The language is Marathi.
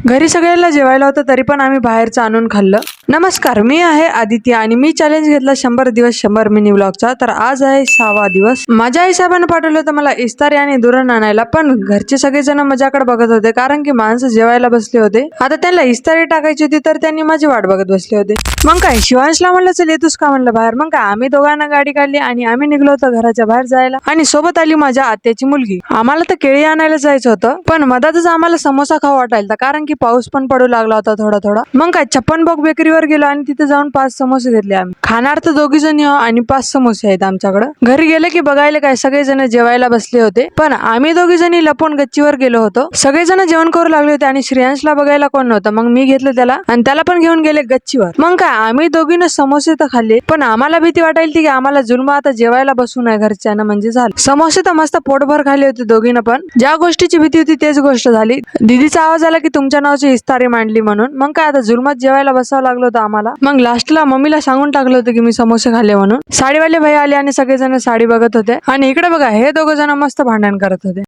घरी सगळ्याला जेवायला होतं तरी पण आम्ही बाहेरचं आणून खाल्लं. नमस्कार, मी आहे आदित्य आणि मी चॅलेंज घेतला 100 दिवस 100 मिनी व्लॉगचा. तर आज आहे 6वा दिवस. माझ्या आई साहेबांना पाठवलं होतं मला इस्तारी आणि दुरण आणायला, पण घरचे सगळेजण माझ्याकडे बघत होते कारण की माणसं जेवायला बसले होते. आता त्यांना इस्तारी टाकायची होती तर त्यांनी माझी वाट बघत बसले होते. मग काय शिवांशला म्हणलं चल येतोस का म्हणलं बाहेर. मग काय आम्ही दोघांना गाडी काढली आणि आम्ही निघलो होतो घराच्या बाहेर जायला. आणि सोबत आली माझ्या आत्याची मुलगी. आम्हाला तर केळी आणायला जायचं होतं, पण मधातच आम्हाला समोसा खाऊ वाटायला कारण की पाऊस पण पडू लागला होता थोडा थोडा. मग काय 56 बेकरीवर गेलो आणि तिथे जाऊन 5 समोसे घेतले आम्ही. खाणार तर दोघी जण आणि 5 समोसे आहेत आमच्याकडे. घरी गेले की बघायला काय सगळेजण जेवायला बसले होते, पण आम्ही दोघी जणी लपून गच्चीवर गेलो होतो. सगळेजण जेवण करू लागले होते आणि श्रेयांशला बघायला कोण नव्हतं. मग मी घेतलं त्याला आणि त्याला पण घेऊन गेले गच्चीवर. मग काय आम्ही दोघीनं समोसे तर खाल्ले, पण आम्हाला भीती वाटायली की आम्हाला जुलमा आता जेवायला बसू नये घरच्यांना म्हणजे झालं. समोसे तर मस्त पोटभर खाल्ले होते दोघीनं, पण ज्या गोष्टीची भीती होती तेच गोष्ट झाली. दीदीचा आवाज आला की तुमच्या नावाची इस्तारी मांडली म्हणून. मग काय आता जुलमात जेवायला बसावं लागलं होतं आम्हाला. मग लास्टला मम्मीला सांगून टाकलं होतं की मी समोसे खाल्ले म्हणून. साडीवाले भाई आले आणि सगळेजण साडी बघत होते आणि इकडे बघा हे दोघं जण मस्त भांडण करत होते.